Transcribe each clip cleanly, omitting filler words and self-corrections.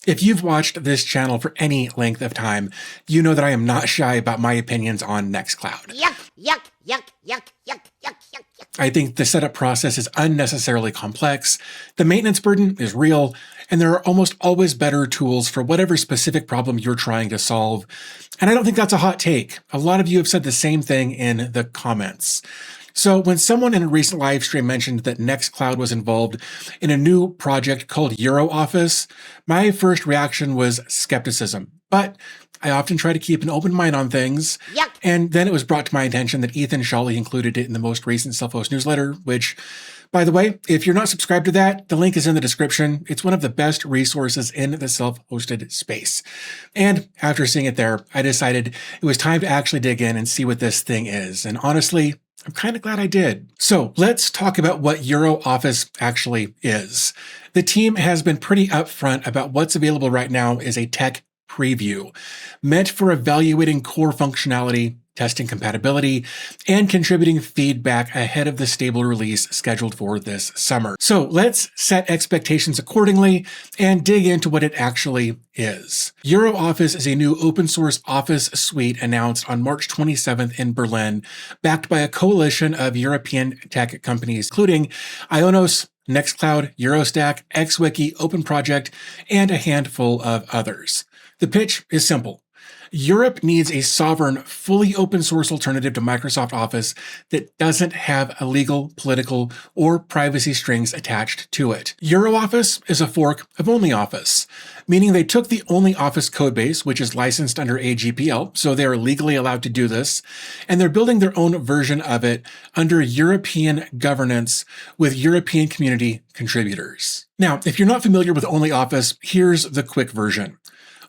If you've watched this channel for any length of time, you know that I am not shy about my opinions on Nextcloud. Yuck, yuck, yuck, yuck, yuck, yuck, yuck. I think the setup process is unnecessarily complex, the maintenance burden is real, and there are almost always better tools for whatever specific problem you're trying to solve. And I don't think that's a hot take. A lot of you have said the same thing in the comments. So when someone in a recent live stream mentioned that Nextcloud was involved in a new project called OnlyOffice, my first reaction was skepticism. But I often try to keep an open mind on things. Yuck. And then it was brought to my attention that Ethan Shawley included it in the most recent Self-Host newsletter, which, by the way, if you're not subscribed to that, the link is in the description. It's one of the best resources in the self-hosted space. And after seeing it there, I decided it was time to actually dig in and see what this thing is. And honestly, I'm kind of glad I did. So let's talk about what OnlyOffice actually is. The team has been pretty upfront about what's available right now is a tech preview meant for evaluating core functionality, testing compatibility, and contributing feedback ahead of the stable release scheduled for this summer. So let's set expectations accordingly and dig into what it actually is. OnlyOffice is a new open source office suite announced on March 27th in Berlin, backed by a coalition of European tech companies, including Ionos, Nextcloud, Eurostack, XWiki, OpenProject, and a handful of others. The pitch is simple. Europe needs a sovereign, fully open source alternative to Microsoft Office that doesn't have illegal, political, or privacy strings attached to it. OnlyOffice is a fork of OnlyOffice, meaning they took the OnlyOffice codebase, which is licensed under AGPL, so they are legally allowed to do this, and they're building their own version of it under European governance with European community contributors. Now, if you're not familiar with OnlyOffice, here's the quick version.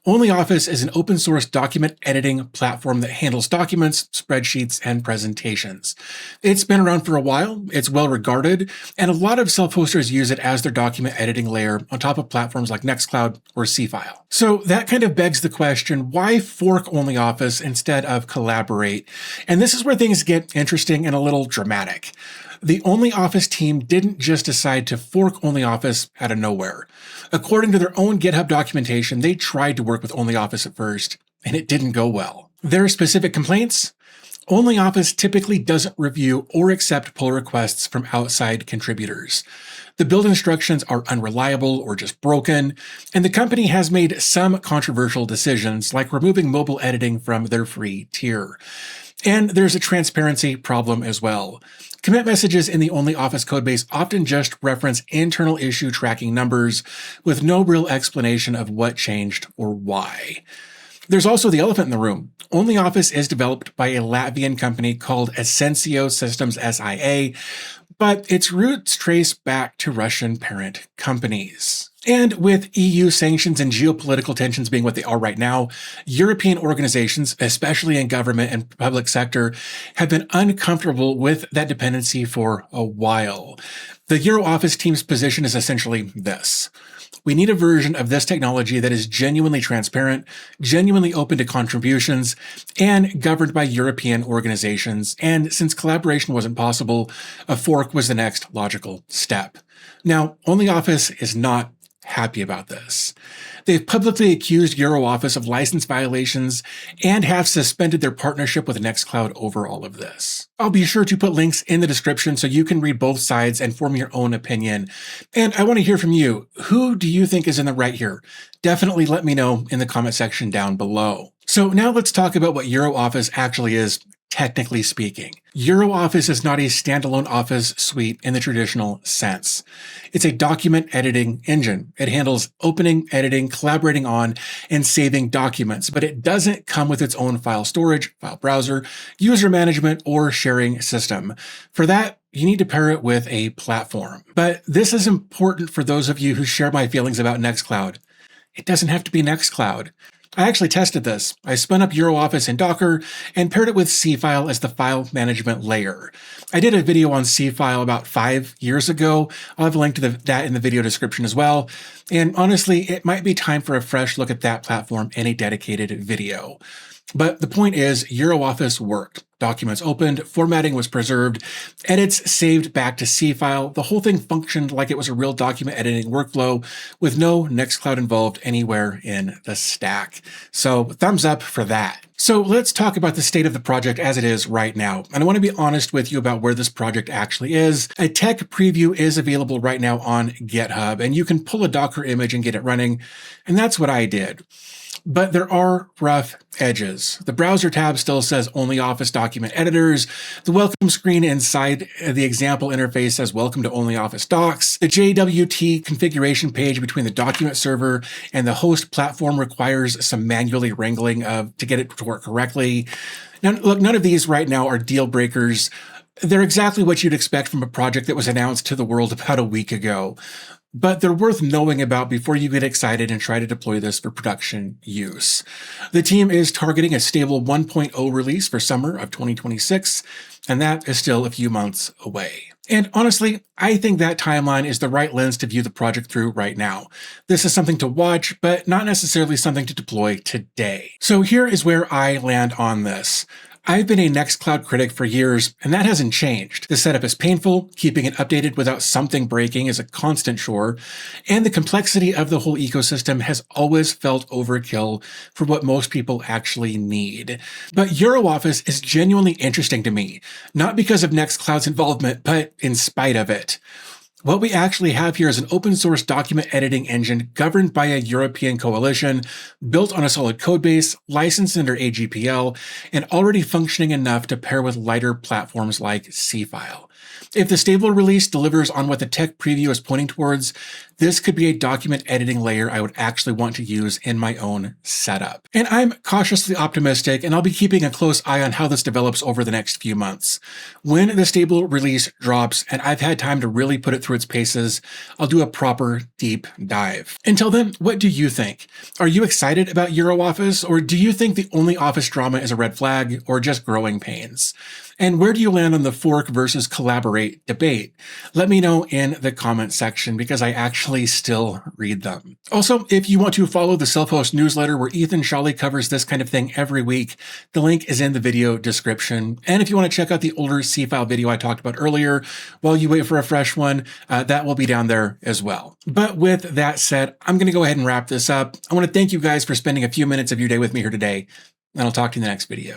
OnlyOffice is an open source document editing platform that handles documents, spreadsheets, and presentations. It's been around for a while, it's well regarded, and a lot of self-hosters use it as their document editing layer on top of platforms like Nextcloud or Seafile. So that kind of begs the question, why fork OnlyOffice instead of collaborate? And this is where things get interesting and a little dramatic. The OnlyOffice team didn't just decide to fork OnlyOffice out of nowhere. According to their own GitHub documentation, they tried to work with OnlyOffice at first, and it didn't go well. There are specific complaints. OnlyOffice typically doesn't review or accept pull requests from outside contributors. The build instructions are unreliable or just broken, and the company has made some controversial decisions, like removing mobile editing from their free tier. And there's a transparency problem as well. Commit messages in the OnlyOffice codebase often just reference internal issue tracking numbers with no real explanation of what changed or why. There's also the elephant in the room. OnlyOffice is developed by a Latvian company called Essensio Systems SIA, but its roots trace back to Russian parent companies. And with EU sanctions and geopolitical tensions being what they are right now, European organizations, especially in government and public sector, have been uncomfortable with that dependency for a while. The OnlyOffice team's position is essentially this. We need a version of this technology that is genuinely transparent, genuinely open to contributions, and governed by European organizations. And since collaboration wasn't possible, a fork was the next logical step. Now, OnlyOffice is not happy about this. They've publicly accused OnlyOffice of license violations and have suspended their partnership with Nextcloud over all of this. I'll be sure to put links in the description so you can read both sides and form your own opinion. And I want to hear from you. Who do you think is in the right here? Definitely let me know in the comment section down below. So now let's talk about what OnlyOffice actually is, technically speaking. OnlyOffice is not a standalone office suite in the traditional sense. It's a document editing engine. It handles opening, editing, collaborating on, and saving documents, but it doesn't come with its own file storage, file browser, user management, or sharing system. For that, you need to pair it with a platform. But this is important for those of you who share my feelings about Nextcloud. It doesn't have to be Nextcloud. I actually tested this. I spun up OnlyOffice in Docker and paired it with Seafile as the file management layer. I did a video on Seafile about 5 years ago. I'll have a link to that in the video description as well. And honestly, it might be time for a fresh look at that platform in a dedicated video. But the point is, OnlyOffice worked. Documents opened, formatting was preserved, edits saved back to Seafile. The whole thing functioned like it was a real document editing workflow with no Nextcloud involved anywhere in the stack. So thumbs up for that. So let's talk about the state of the project as it is right now. And I want to be honest with you about where this project actually is. A tech preview is available right now on GitHub, and you can pull a Docker image and get it running. And that's what I did. But there are rough edges. The browser tab still says OnlyOffice document editors. The welcome screen inside the example interface says welcome to OnlyOffice Docs. The JWT configuration page between the document server and the host platform requires some manually wrangling to get it to work correctly. Now, look, none of these right now are deal breakers. They're exactly what you'd expect from a project that was announced to the world about a week ago. But they're worth knowing about before you get excited and try to deploy this for production use. The team is targeting a stable 1.0 release for summer of 2026, and that is still a few months away. And honestly, I think that timeline is the right lens to view the project through right now. This is something to watch, but not necessarily something to deploy today. So here is where I land on this. I've been a Nextcloud critic for years, and that hasn't changed. The setup is painful, keeping it updated without something breaking is a constant chore, and the complexity of the whole ecosystem has always felt overkill for what most people actually need. But EuroOffice is genuinely interesting to me, not because of Nextcloud's involvement, but in spite of it. What we actually have here is an open source document editing engine governed by a European coalition, built on a solid codebase, licensed under AGPL, and already functioning enough to pair with lighter platforms like Seafile. If the stable release delivers on what the tech preview is pointing towards, this could be a document editing layer I would actually want to use in my own setup. And I'm cautiously optimistic, and I'll be keeping a close eye on how this develops over the next few months. When the stable release drops, and I've had time to really put it through its paces, I'll do a proper deep dive. Until then, what do you think? Are you excited about EuroOffice, or do you think the OnlyOffice drama is a red flag, or just growing pains? And where do you land on the fork versus collaborate debate? Let me know in the comment section, because I actually still read them. Also, if you want to follow the Self-Host newsletter where Ethan Shawley covers this kind of thing every week, the link is in the video description. And if you want to check out the older Seafile video I talked about earlier while you wait for a fresh one, that will be down there as well. But with that said, I'm going to go ahead and wrap this up. I want to thank you guys for spending a few minutes of your day with me here today, and I'll talk to you in the next video.